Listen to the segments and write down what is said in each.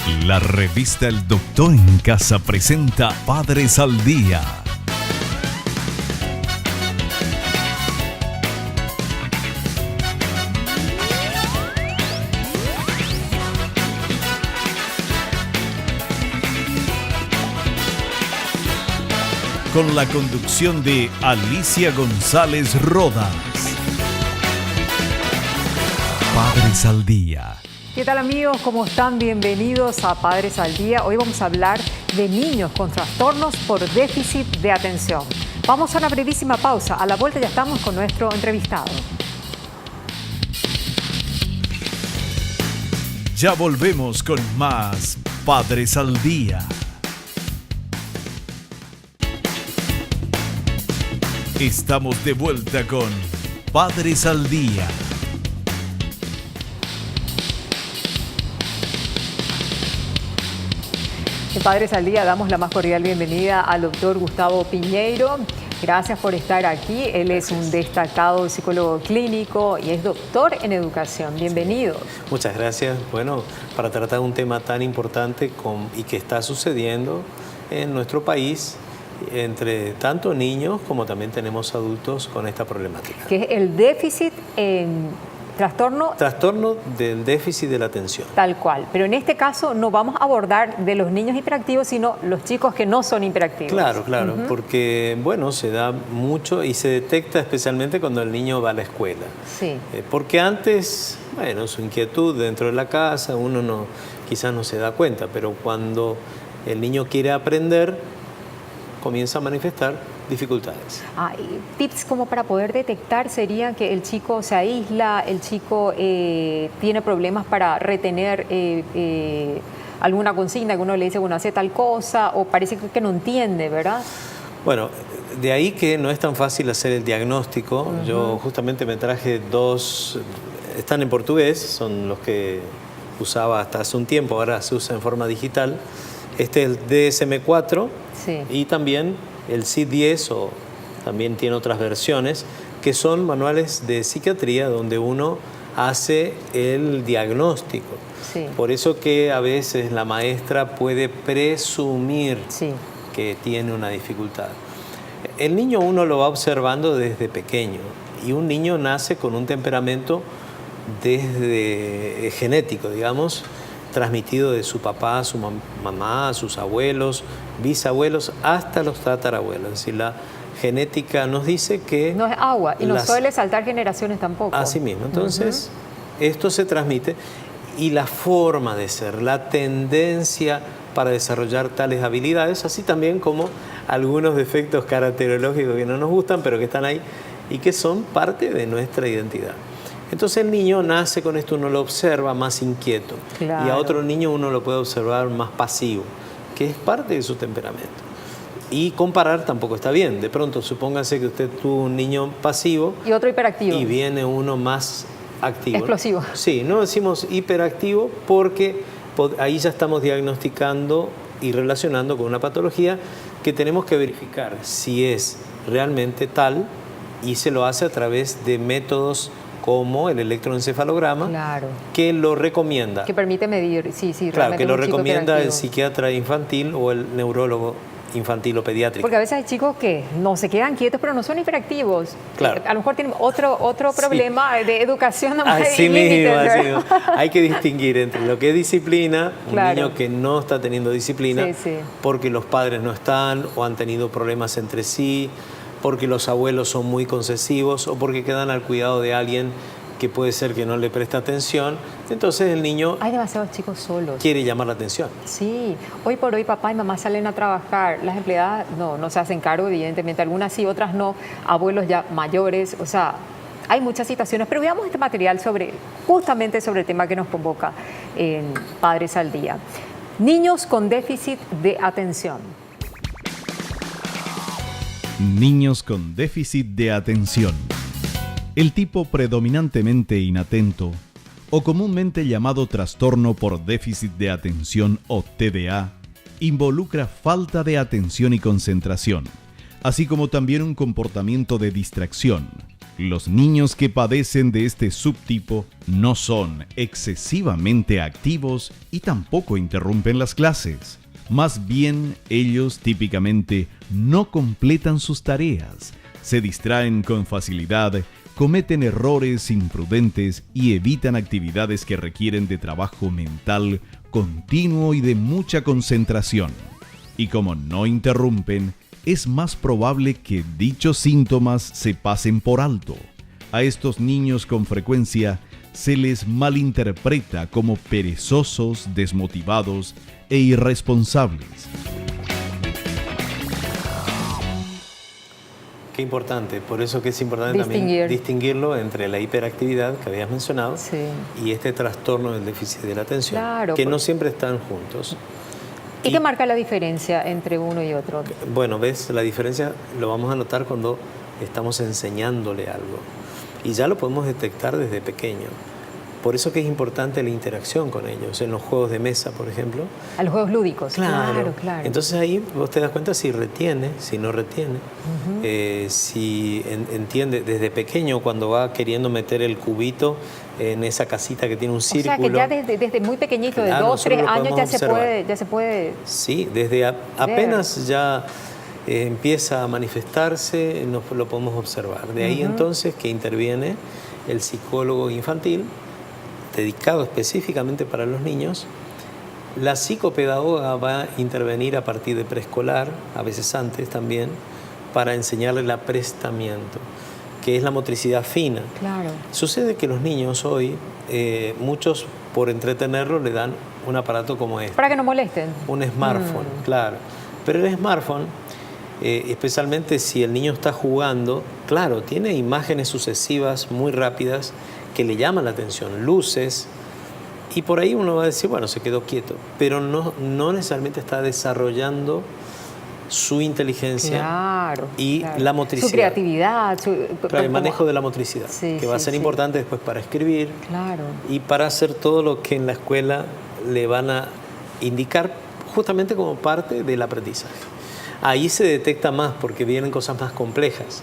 La revista El Doctor en Casa presenta Padres al Día. Con la conducción de Alicia González Rodas. Padres al Día. ¿Qué tal, amigos? ¿Cómo están? Bienvenidos a Padres al Día. Hoy vamos a hablar de niños con trastornos por déficit de atención. Vamos a una brevísima pausa. A la vuelta ya estamos con nuestro entrevistado. Ya volvemos con más Padres al Día. Estamos de vuelta con Padres al Día. En Padres al Día damos la más cordial bienvenida al doctor Gustavo Piñeiro. Gracias por estar aquí. Él es un destacado psicólogo clínico y es doctor en educación. Bienvenido. Muchas gracias. Bueno, para tratar un tema tan importante y que está sucediendo en nuestro país, entre tanto niños como también tenemos adultos con esta problemática. Que es el déficit en trastorno del déficit de la atención. Tal cual. Pero en este caso no vamos a abordar de los niños hiperactivos, sino los chicos que no son hiperactivos. Claro, porque bueno, se da mucho y se detecta especialmente cuando el niño va a la escuela. Sí. Porque antes, bueno, su inquietud dentro de la casa, uno quizás no se da cuenta, pero cuando el niño quiere aprender, comienza a manifestar dificultades. Tips como para poder detectar sería que el chico se aísla, el chico tiene problemas para retener alguna consigna que uno le dice, bueno, hace tal cosa, o parece que no entiende, ¿verdad? Bueno, de ahí que no es tan fácil hacer el diagnóstico. Yo justamente me traje dos, están en portugués, son los que usaba hasta hace un tiempo, ahora se usa en forma digital. Este es el DSM-4 sí. Y también el CID-10, o también tiene otras versiones, que son manuales de psiquiatría donde uno hace el diagnóstico. Sí. Por eso que a veces la maestra puede presumir sí. que tiene una dificultad. El niño uno lo va observando desde pequeño y un niño nace con un temperamento desde genético, digamos, transmitido de su papá, su mamá, sus abuelos, bisabuelos, hasta los tatarabuelos. Es decir, la genética nos dice que... No es agua y no suele saltar generaciones tampoco. Así mismo. Entonces, esto se transmite y la forma de ser, la tendencia para desarrollar tales habilidades, así también como algunos defectos caracterológicos que no nos gustan, pero que están ahí y que son parte de nuestra identidad. Entonces el niño nace con esto, uno lo observa más inquieto. Claro. Y a otro niño uno lo puede observar más pasivo, que es parte de su temperamento. Y comparar tampoco está bien. De pronto, supóngase que usted tuvo un niño pasivo y otro hiperactivo. Y viene uno más activo. Explosivo. Sí, no decimos hiperactivo porque ahí ya estamos diagnosticando y relacionando con una patología que tenemos que verificar si es realmente tal, y se lo hace a través de métodos como el electroencefalograma, claro. que lo recomienda. Que permite medir, sí, claro, que lo recomienda el hiperactivo. psiquiatra infantil o el neurólogo infantil o pediátrico. Porque a veces hay chicos que no se quedan quietos, pero no son hiperactivos. Claro. A lo mejor tienen otro problema de educación. Así mismo. Hay que distinguir entre lo que es disciplina, claro. Un niño que no está teniendo disciplina, sí. Porque los padres no están o han tenido problemas entre sí, porque los abuelos son muy concesivos o porque quedan al cuidado de alguien que puede ser que no le presta atención. Entonces el niño... Hay demasiados chicos solos. Quiere llamar la atención. Sí. Hoy por hoy papá y mamá salen a trabajar. Las empleadas no se hacen cargo, evidentemente. Algunas sí, otras no. Abuelos ya mayores. O sea, hay muchas situaciones. Pero veamos este material justamente sobre el tema que nos convoca en Padres al Día. Niños con déficit de atención. Niños con déficit de atención. El tipo predominantemente inatento, o comúnmente llamado trastorno por déficit de atención o TDA, involucra falta de atención y concentración, así como también un comportamiento de distracción, Los niños que padecen de este subtipo no son excesivamente activos y tampoco interrumpen las clases. Más bien, ellos típicamente no completan sus tareas, se distraen con facilidad, cometen errores imprudentes y evitan actividades que requieren de trabajo mental continuo y de mucha concentración. Y como no interrumpen, es más probable que dichos síntomas se pasen por alto. A estos niños con frecuencia se les malinterpreta como perezosos, desmotivados e irresponsables. Qué importante, por eso que es importante también distinguirlo entre la hiperactividad que habías mencionado y este trastorno del déficit de la atención, que no siempre están juntos. ¿Y qué marca la diferencia entre uno y otro? Bueno, ves, la diferencia lo vamos a notar cuando estamos enseñándole algo y ya lo podemos detectar desde pequeño. Por eso que es importante la interacción con ellos, en los juegos de mesa, por ejemplo. A los juegos lúdicos, claro. Entonces ahí vos te das cuenta si retiene, si no retiene, si entiende desde pequeño cuando va queriendo meter el cubito en esa casita que tiene un círculo. O sea que ya desde muy pequeñito, de 2, 3 años ya se puede... Sí, desde apenas ya empieza a manifestarse, lo podemos observar. De ahí entonces que interviene el psicólogo infantil, dedicado específicamente para los niños. La psicopedagoga va a intervenir a partir de preescolar, a veces antes también, para enseñarle el aprestamiento, que es la motricidad fina. Claro. Sucede que los niños hoy, muchos por entretenerlos le dan un aparato como este. Para que no molesten. Un smartphone, claro. Pero el smartphone, especialmente si el niño está jugando, claro, tiene imágenes sucesivas muy rápidas que le llaman la atención, luces, y por ahí uno va a decir, bueno, se quedó quieto, pero no necesariamente está desarrollando su inteligencia y la motricidad. Su creatividad. El manejo de la motricidad, que va a ser importante después para escribir y para hacer todo lo que en la escuela le van a indicar justamente como parte del aprendizaje. Ahí se detecta más porque vienen cosas más complejas.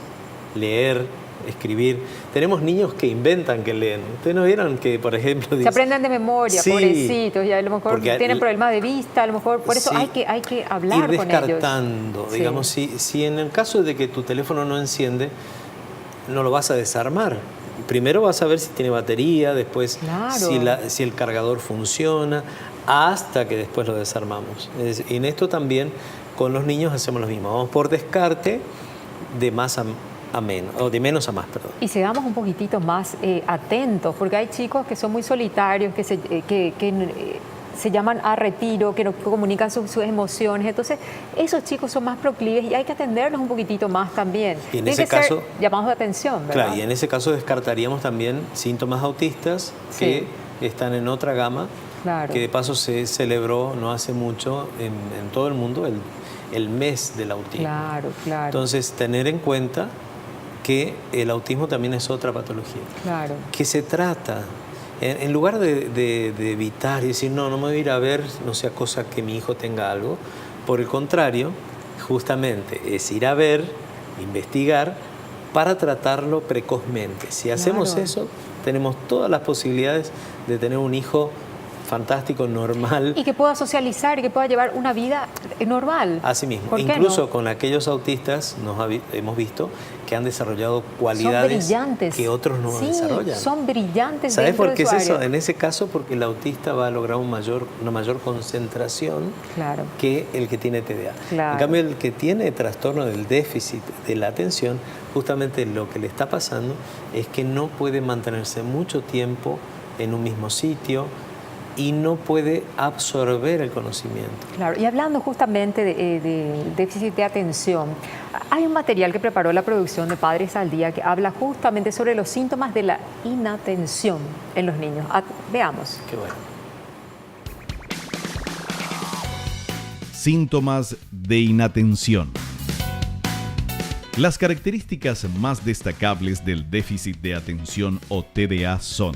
Leer, escribir. Tenemos niños que inventan que leen. Ustedes no vieron que, por ejemplo... Se aprenden de memoria, pobrecitos, y a lo mejor tienen problemas de vista, a lo mejor por eso hay que hablar con ellos. Ir descartando, digamos, si en el caso de que tu teléfono no enciende, no lo vas a desarmar. Primero vas a ver si tiene batería, después si el cargador funciona, hasta que después lo desarmamos. Y en esto también con los niños hacemos lo mismo. Vamos por descarte de más a menos, o de menos a más, perdón. Y seamos un poquitito más atentos, porque hay chicos que son muy solitarios, que se llaman a retiro, que no comunican sus emociones. Entonces, esos chicos son más proclives y hay que atenderlos un poquitito más también. Y en ese caso, llamados de atención, ¿verdad? Claro, y en ese caso descartaríamos también síntomas autistas que están en otra gama, que de paso se celebró no hace mucho en todo el mundo el mes del autismo. Claro. Entonces, tener en cuenta que el autismo también es otra patología. Claro. Que se trata, en lugar de evitar y decir, no me voy a ir a ver, no sea cosa que mi hijo tenga algo, por el contrario, justamente es ir a ver, investigar, para tratarlo precozmente. Si hacemos eso, tenemos todas las posibilidades de tener un hijo fantástico, normal. Y que pueda socializar y que pueda llevar una vida normal. Así mismo. Incluso con aquellos autistas hemos visto que han desarrollado cualidades que otros no desarrollan. Son brillantes. ¿Sabes por qué es eso? En ese caso, porque el autista va a lograr una mayor concentración que el que tiene TDA. En cambio, el que tiene trastorno del déficit de la atención, justamente lo que le está pasando es que no puede mantenerse mucho tiempo en un mismo sitio y no puede absorber el conocimiento. Claro, y hablando justamente de déficit de atención, hay un material que preparó la producción de Padres al Día que habla justamente sobre los síntomas de la inatención en los niños. Veamos. Qué bueno. Síntomas de inatención. Las características más destacables del déficit de atención o TDA son: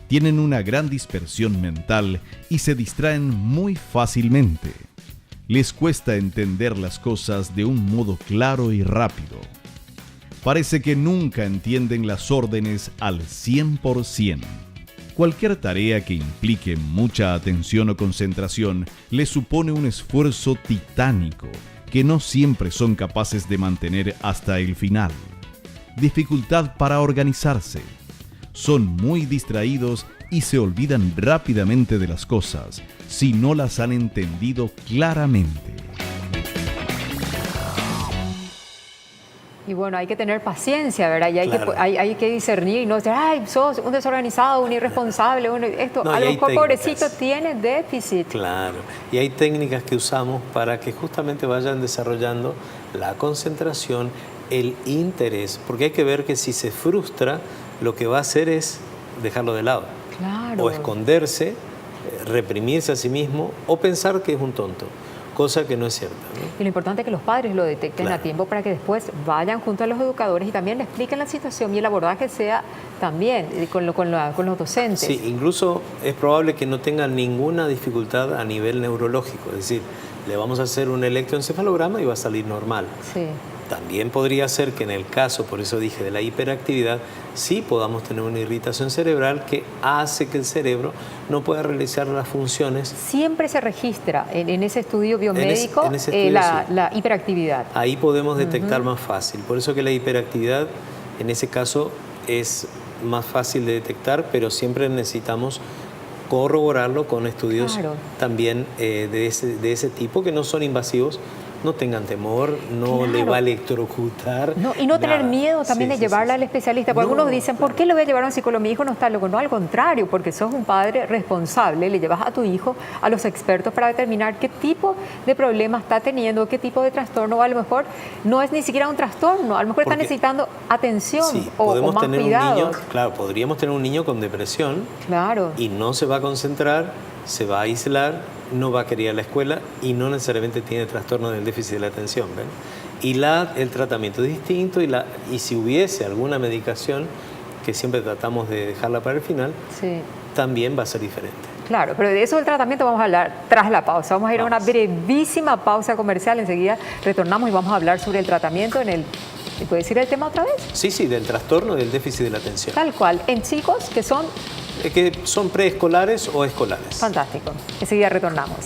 tienen una gran dispersión mental y se distraen muy fácilmente. Les cuesta entender las cosas de un modo claro y rápido. parece que nunca entienden las órdenes al 100%. Cualquier tarea que implique mucha atención o concentración les supone un esfuerzo titánico que no siempre son capaces de mantener hasta el final. Dificultad para organizarse. Son muy distraídos y se olvidan rápidamente de las cosas si no las han entendido claramente. Y bueno, hay que tener paciencia, ¿verdad? Y Claro. hay que discernir y no decir, ay, sos un desorganizado, un irresponsable, esto. No, A y lo hay mejor, técnicas. pobrecito, tiene déficit. Claro, y hay técnicas que usamos para que justamente vayan desarrollando la concentración, el interés, porque hay que ver que si se frustra, lo que va a hacer es dejarlo de lado, Claro. o esconderse, reprimirse a sí mismo, o pensar que es un tonto, cosa que no es cierta, ¿no? Y lo importante es que los padres lo detecten Claro. a tiempo para que después vayan junto a los educadores y también le expliquen la situación y el abordaje sea también con los docentes. Sí, incluso es probable que no tengan ninguna dificultad a nivel neurológico, es decir, le vamos a hacer un electroencefalograma y va a salir normal. Sí. También podría ser que en el caso, por eso dije, de la hiperactividad, sí podamos tener una irritación cerebral que hace que el cerebro no pueda realizar las funciones. Siempre se registra en ese estudio biomédico en ese estudio, sí. la hiperactividad. Ahí podemos detectar más fácil. Por eso que la hiperactividad, en ese caso, es más fácil de detectar, pero siempre necesitamos corroborarlo con estudios Claro. también de ese tipo, que no son invasivos. No tengan temor, no Claro. le va a electrocutar. No, y no tener nada. miedo también Sí, de sí, llevarla sí, al especialista. sí. Porque algunos No, dicen, ¿por claro. qué le voy a llevar a un psicólogo? Mi hijo no está loco. No, al contrario, porque sos un padre responsable. Le llevas a tu hijo a los expertos para determinar qué tipo de problema está teniendo, qué tipo de trastorno. O a lo mejor no es ni siquiera un trastorno. A lo mejor está Porque- necesitando atención Sí, o podemos más tener cuidados. un niño, claro, podríamos tener un niño con depresión Claro. y no se va a concentrar, se va a aislar, no va a querer ir a la escuela y no necesariamente tiene trastorno del déficit de la atención, ¿ven? Y el tratamiento es distinto y si hubiese alguna medicación, que siempre tratamos de dejarla para el final, Sí. también va a ser diferente. Claro, pero de eso del tratamiento vamos a hablar tras la pausa. Vamos a ir a una Vamos. brevísima pausa comercial. Enseguida retornamos y vamos a hablar sobre el tratamiento ¿me puede decir el tema otra vez? Sí, sí, del trastorno del déficit de la atención. Tal cual, en chicos que son Que son preescolares o escolares. fantásticos. Enseguida retornamos.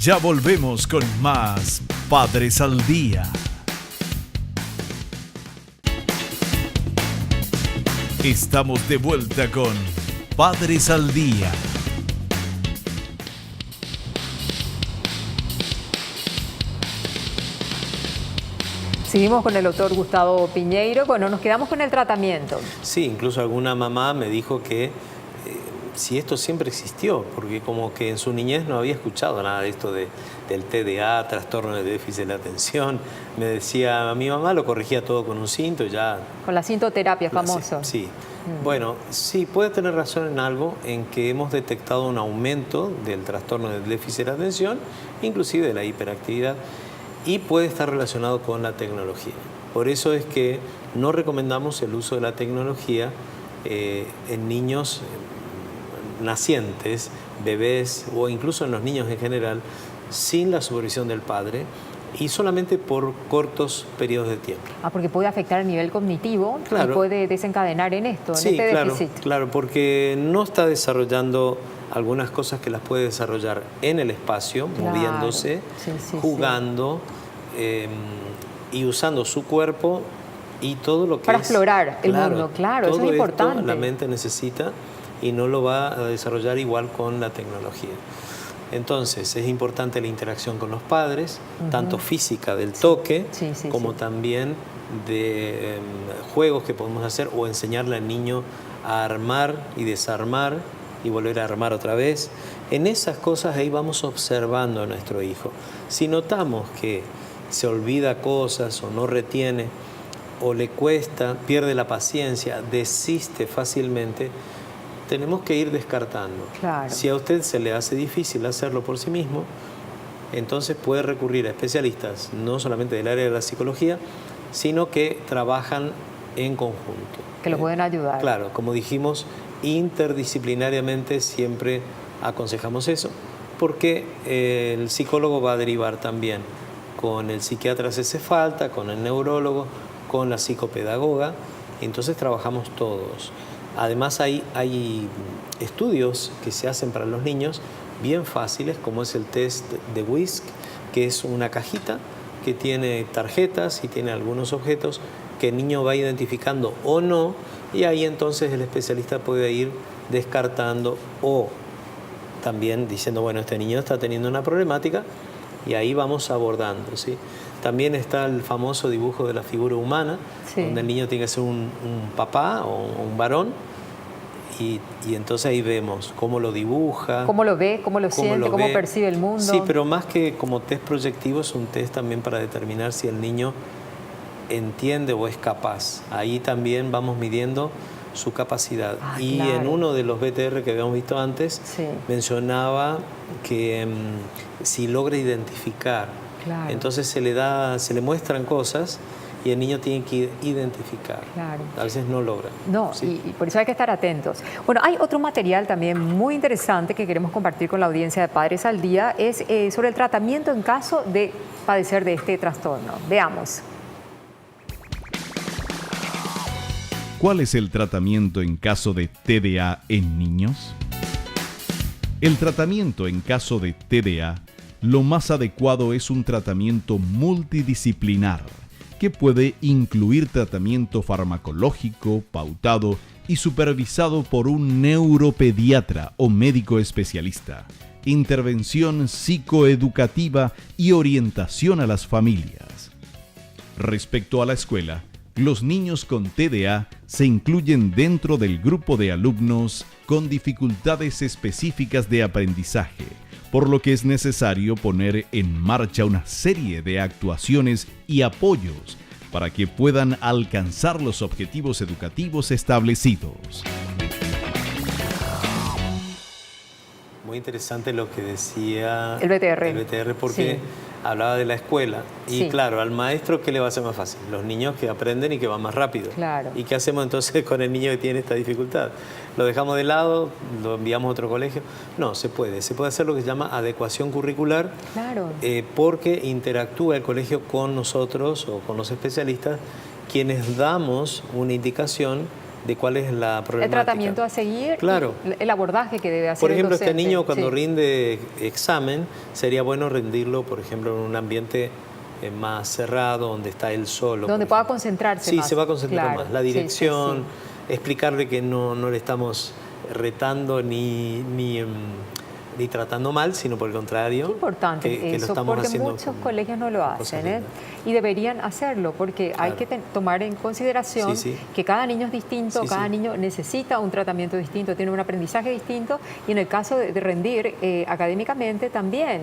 Ya volvemos con más Padres al Día. Estamos de vuelta con Padres al Día. Seguimos con el doctor Gustavo Piñeiro. Bueno, nos quedamos con el tratamiento. Sí, incluso alguna mamá me dijo que si esto siempre existió, porque como que en su niñez no había escuchado nada de esto del TDA, trastorno de déficit de la atención. Me decía, mi mamá lo corregía todo con un cinto y ya... Con la sintoterapia famosa. Sí. Bueno, sí, puede tener razón en algo, en que hemos detectado un aumento del trastorno del déficit de la atención, inclusive de la hiperactividad, y puede estar relacionado con la tecnología. Por eso es que no recomendamos el uso de la tecnología en niños nacientes, bebés o incluso en los niños en general, sin la supervisión del padre y solamente por cortos periodos de tiempo. Porque puede afectar el nivel cognitivo Claro. y puede desencadenar en esto, en Sí, este claro, déficit. claro, porque no está desarrollando algunas cosas que las puede desarrollar en el espacio, Claro. moviéndose, Sí, sí, jugando y usando su cuerpo y todo lo que Para es... explorar el mundo, claro, eso es todo esto importante. la mente necesita y no lo va a desarrollar igual con la tecnología. Entonces, es importante la interacción con los padres, tanto física del toque, Sí, sí, como sí. también de juegos que podemos hacer o enseñarle al niño a armar y desarmar y volver a armar otra vez. En esas cosas ahí vamos observando a nuestro hijo. Si notamos que se olvida cosas o no retiene o le cuesta, pierde la paciencia, desiste fácilmente, tenemos que ir descartando. Claro. Si a usted se le hace difícil hacerlo por sí mismo, entonces puede recurrir a especialistas, no solamente del área de la psicología, sino que trabajan en conjunto. Que lo pueden ayudar. Claro, como dijimos, interdisciplinariamente siempre aconsejamos eso, porque el psicólogo va a derivar también con el psiquiatra si hace falta, con el neurólogo, con la psicopedagoga. Entonces trabajamos todos. Además hay estudios que se hacen para los niños bien fáciles, como es el test de WISC, que es una cajita que tiene tarjetas y tiene algunos objetos que el niño va identificando o no, y ahí entonces el especialista puede ir descartando o también diciendo, bueno, este niño está teniendo una problemática, y ahí vamos abordando, ¿sí? También está el famoso dibujo de la figura humana, sí, donde el niño tiene que ser un papá o un varón, y entonces ahí vemos cómo lo dibuja. Cómo lo ve, cómo lo siente, cómo percibe el mundo. Sí, pero más que como test proyectivo, es un test también para determinar si el niño entiende o es capaz. Ahí también vamos midiendo su capacidad. Y claro, en uno de los BTR que habíamos visto antes, sí, mencionaba que si logra identificar, claro, entonces se le muestran cosas y el niño tiene que identificar. Claro. A veces no logra. No, sí, y por eso hay que estar atentos. Bueno, hay otro material también muy interesante que queremos compartir con la audiencia de Padres al Día, es sobre el tratamiento en caso de padecer de este trastorno. Veamos. ¿Cuál es el tratamiento en caso de TDA en niños? El tratamiento en caso de TDA, lo más adecuado es un tratamiento multidisciplinar, que puede incluir tratamiento farmacológico, pautado y supervisado por un neuropediatra o médico especialista, intervención psicoeducativa y orientación a las familias. Respecto a la escuela, los niños con TDA se incluyen dentro del grupo de alumnos con dificultades específicas de aprendizaje, por lo que es necesario poner en marcha una serie de actuaciones y apoyos para que puedan alcanzar los objetivos educativos establecidos. Muy interesante lo que decía el BTR porque sí, hablaba de la escuela. Y sí, claro, al maestro, ¿qué le va a hacer más fácil? Los niños que aprenden y que van más rápido. Claro. ¿Y qué hacemos entonces con el niño que tiene esta dificultad? ¿Lo dejamos de lado? ¿Lo enviamos a otro colegio? No, se puede. Se puede hacer lo que se llama adecuación curricular. Claro. Porque interactúa el colegio con nosotros o con los especialistas, quienes damos una indicación de cuál es la problemática. El tratamiento a seguir, claro, y el abordaje que debe hacer. Por ejemplo, el docente. Este niño cuando sí, rinde examen, sería bueno rendirlo, por ejemplo, en un ambiente más cerrado, donde está él solo. Donde pueda concentrarse más. Sí, se va a concentrar claro, más. La dirección, sí, sí. Explicarle que no le estamos retando ni tratando mal, sino por el contrario. Qué importante que eso, lo estamos porque haciendo muchos colegios no lo hacen, y deberían hacerlo, porque claro, hay que tomar en consideración sí, sí, que cada niño es distinto, sí, cada sí, niño necesita un tratamiento distinto, tiene un aprendizaje distinto, y en el caso de rendir académicamente también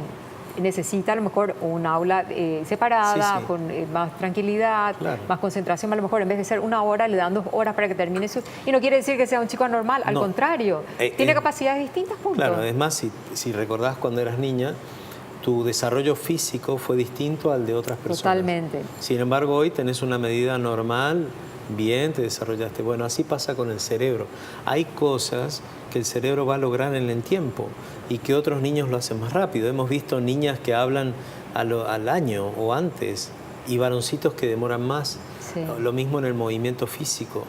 necesita a lo mejor un aula separada, sí, sí, con más tranquilidad, claro, más concentración. A lo mejor en vez de ser 1 hora, le dan 2 horas para que termine su... Y no quiere decir que sea un chico anormal, al contrario, tiene capacidades distintas, punto. Claro, además, si recordás cuando eras niña, tu desarrollo físico fue distinto al de otras personas. Totalmente. Sin embargo, hoy tenés una medida normal, bien, te desarrollaste. Bueno, así pasa con el cerebro. Hay cosas que el cerebro va a lograr en el tiempo y que otros niños lo hacen más rápido. Hemos visto niñas que hablan al año o antes y varoncitos que demoran más. Sí. Lo mismo en el movimiento físico.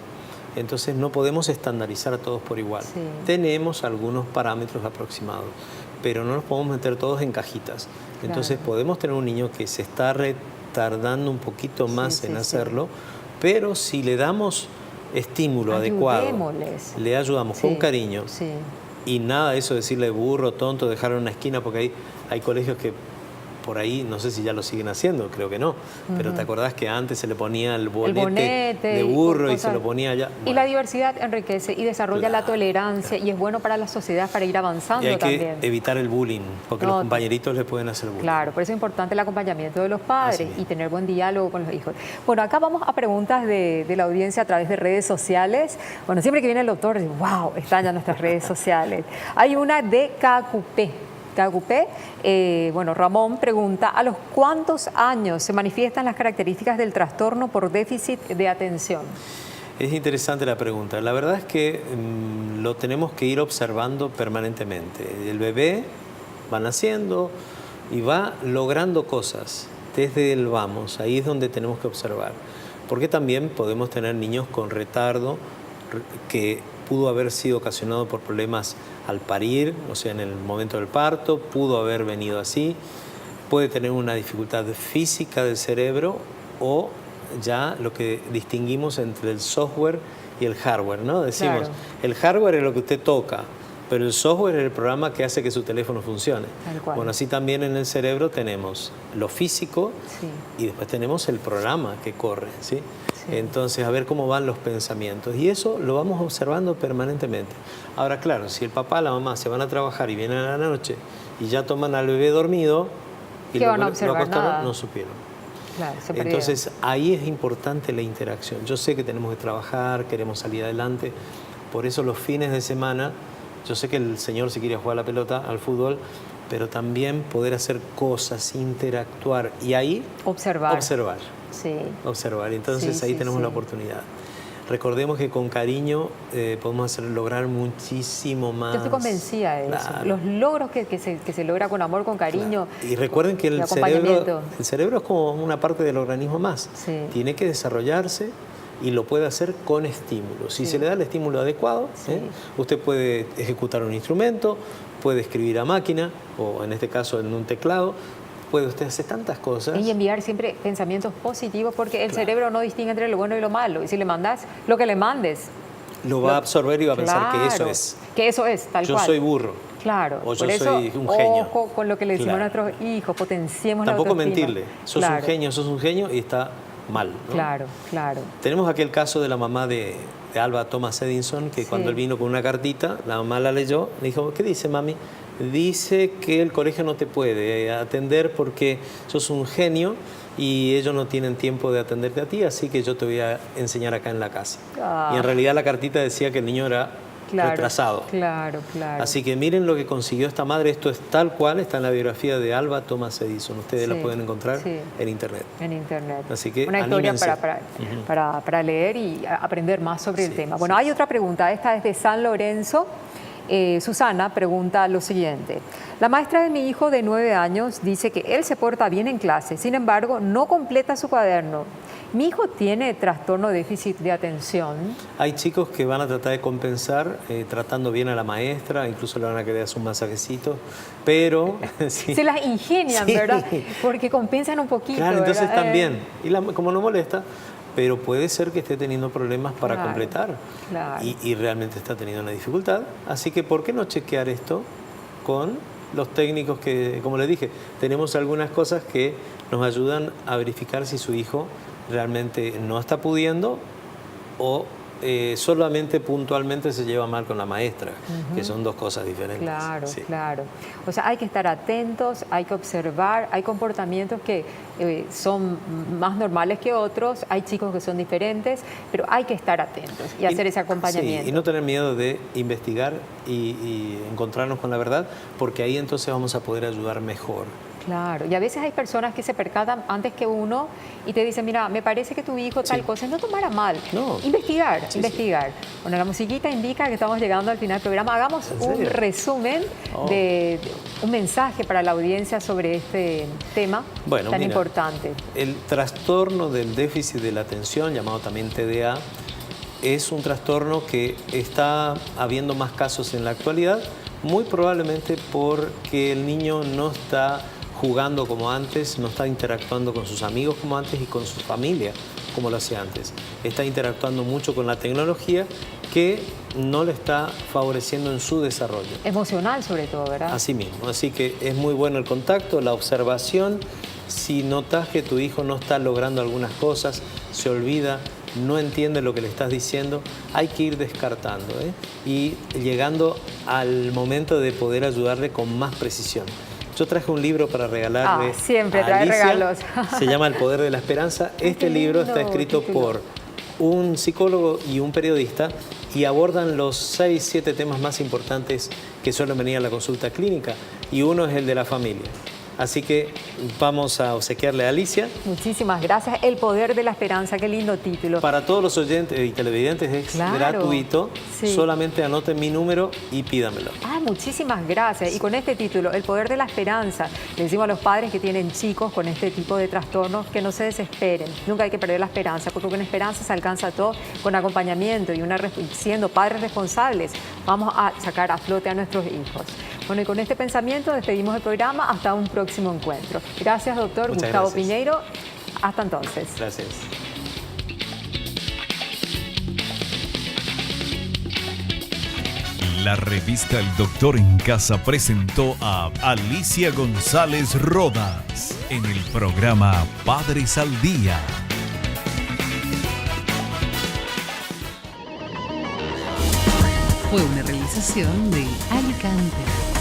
Entonces no podemos estandarizar a todos por igual. Sí. Tenemos algunos parámetros aproximados, pero no nos podemos meter todos en cajitas. Entonces podemos tener un niño que se está retardando un poquito más en hacerlo, pero si le damos estímulo adecuado, le ayudamos con cariño, y nada de eso decirle burro, tonto, dejarlo en una esquina, porque ahí hay colegios que por ahí, no sé si ya lo siguen haciendo, creo que no, pero ¿te acordás que antes se le ponía el bonete de burro y se lo ponía allá? Bueno. Y la diversidad enriquece y desarrolla la tolerancia, y es bueno para la sociedad para ir avanzando también. Y hay que evitar el bullying, porque los compañeritos le pueden hacer bullying. Claro, por eso es importante el acompañamiento de los padres y tener buen diálogo con los hijos. Bueno, acá vamos a preguntas de la audiencia a través de redes sociales. Bueno, siempre que viene el doctor, wow, están ya nuestras redes sociales. Hay una de KQP. Bueno, Ramón pregunta, ¿a los cuántos años se manifiestan las características del trastorno por déficit de atención? Es interesante la pregunta. La verdad es que lo tenemos que ir observando permanentemente. El bebé va naciendo y va logrando cosas. desde el vamos, ahí es donde tenemos que observar. Porque también podemos tener niños con retardo que pudo haber sido ocasionado por problemas al parir, o sea, en el momento del parto, pudo haber venido así, puede tener una dificultad física del cerebro o ya lo que distinguimos entre el software y el hardware, ¿no? Decimos, Claro. el hardware es lo que usted toca, pero el software es el programa que hace que su teléfono funcione. Tal cual. Bueno, así también en el cerebro tenemos lo físico Sí. y después tenemos el programa que corre, ¿sí? Sí. Entonces, a ver cómo van los pensamientos. Y eso lo vamos observando permanentemente. Ahora, claro, si el papá, la mamá se van a trabajar y vienen a la noche y ya toman al bebé dormido y ¿Qué van a lo observar? acostaron, Nada. no supieron. Claro, se perdieron. Entonces, ahí es importante la interacción. Yo sé que tenemos que trabajar, queremos salir adelante. Por eso los fines de semana, yo sé que el señor se quiere jugar a la pelota, al fútbol, pero también poder hacer cosas, interactuar y ahí Observar. Sí. observar. Entonces Sí, ahí sí, tenemos sí. la oportunidad. Recordemos que con cariño podemos lograr muchísimo más. Yo estoy convencida de eso. Claro. Los logros que se logra con amor, con cariño. Claro. Y recuerden que de el cerebro acompañamiento. es como una parte del organismo más. Sí. Tiene que desarrollarse y lo puede hacer con estímulos. Si Sí. se le da el estímulo adecuado, Sí. usted puede ejecutar un instrumento, puede escribir a máquina o en este caso en un teclado. Puede usted hacer tantas cosas. Y enviar siempre pensamientos positivos porque el Claro. cerebro no distingue entre lo bueno y lo malo. Y si le mandas lo que le mandes, Lo va a absorber y va a pensar que eso claro, es. que eso es, tal Yo cual. soy burro. Claro. O yo Por eso, soy un genio. ojo con lo que le decimos Claro. a nuestros hijos, potenciemos Tampoco la autoestima. mentirle. Sos Claro, un genio y está mal, ¿no? Claro, claro. Tenemos aquel caso de la mamá de Alba Thomas Edison, que Sí. cuando él vino con una cartita, la mamá la leyó, le dijo, ¿qué dice, mami? Dice que el colegio no te puede atender porque sos un genio y ellos no tienen tiempo de atenderte a ti, así que yo te voy a enseñar acá en la casa. Ah. Y en realidad la cartita decía que el niño era Claro, retrasado. Claro, claro. Así que miren lo que consiguió esta madre, esto es tal cual, está en la biografía de Alba Thomas Edison, ustedes la Sí, pueden encontrar sí. en internet. En internet. Así que una historia anímense. para leer y aprender más sobre el Sí, tema. sí, Bueno, hay otra pregunta, esta es de San Lorenzo. Susana pregunta lo siguiente. La maestra de mi hijo de 9 años dice que él se porta bien en clase, sin embargo, no completa su cuaderno. Mi hijo tiene trastorno de déficit de atención. Hay chicos que van a tratar de compensar tratando bien a la maestra, incluso le van a querer hacer un masajecito, pero... sí. Se las ingenian, Sí. ¿verdad? Porque compensan un poquito. Claro, entonces ¿verdad? también. Y como no molesta, pero puede ser que esté teniendo problemas para Claro, completar claro. y realmente está teniendo una dificultad. Así que, ¿por qué no chequear esto con los técnicos que, como les dije, tenemos algunas cosas que nos ayudan a verificar si su hijo realmente no está pudiendo o solamente puntualmente se lleva mal con la maestra, que son dos cosas diferentes. Claro, Sí. claro. O sea, hay que estar atentos, hay que observar, hay comportamientos que son más normales que otros, hay chicos que son diferentes, pero hay que estar atentos y hacer ese acompañamiento. Sí, y no tener miedo de investigar y encontrarnos con la verdad, porque ahí entonces vamos a poder ayudar mejor. Claro, y a veces hay personas que se percatan antes que uno y te dicen, mira, me parece que tu hijo tal Sí. cosa, no tomara mal. No. Investigar, Sí, investigar. Bueno, la musiquita indica que estamos llegando al final del programa. Hagamos ¿En un serio? resumen Oh. de un mensaje para la audiencia sobre este tema Bueno, tan mira, importante. El trastorno del déficit de la atención, llamado también TDA, es un trastorno que está habiendo más casos en la actualidad, muy probablemente porque el niño no está jugando como antes, no está interactuando con sus amigos como antes y con su familia como lo hacía antes. Está interactuando mucho con la tecnología que no le está favoreciendo en su desarrollo. Emocional sobre todo, ¿verdad? Así mismo, así que es muy bueno el contacto, la observación. Si notas que tu hijo no está logrando algunas cosas, se olvida, no entiende lo que le estás diciendo, hay que ir descartando y llegando al momento de poder ayudarle con más precisión. Yo traje un libro para regalarle siempre a trae Alicia. regalos. Se llama El Poder de la Esperanza. Este qué libro lindo está escrito título. por un psicólogo y un periodista y abordan los 6, 7 temas más importantes que suelen venir a la consulta clínica y uno es el de la familia. Así que vamos a obsequiarle a Alicia. Muchísimas gracias. El poder de la esperanza, qué lindo título. Para todos los oyentes y televidentes es gratuito. Sí. Solamente anoten mi número y pídamelo. Muchísimas gracias. Y con este título, El poder de la esperanza, le decimos a los padres que tienen chicos con este tipo de trastornos que no se desesperen. Nunca hay que perder la esperanza, porque con esperanza se alcanza todo, con acompañamiento y siendo padres responsables, vamos a sacar a flote a nuestros hijos. Bueno, y con este pensamiento despedimos el programa. Hasta un próximo encuentro. Gracias, doctor Gustavo Piñeiro. Hasta entonces. Gracias. La revista El Doctor en Casa presentó a Alicia González Rodas en el programa Padres al Día. Fue una realización de Alicante.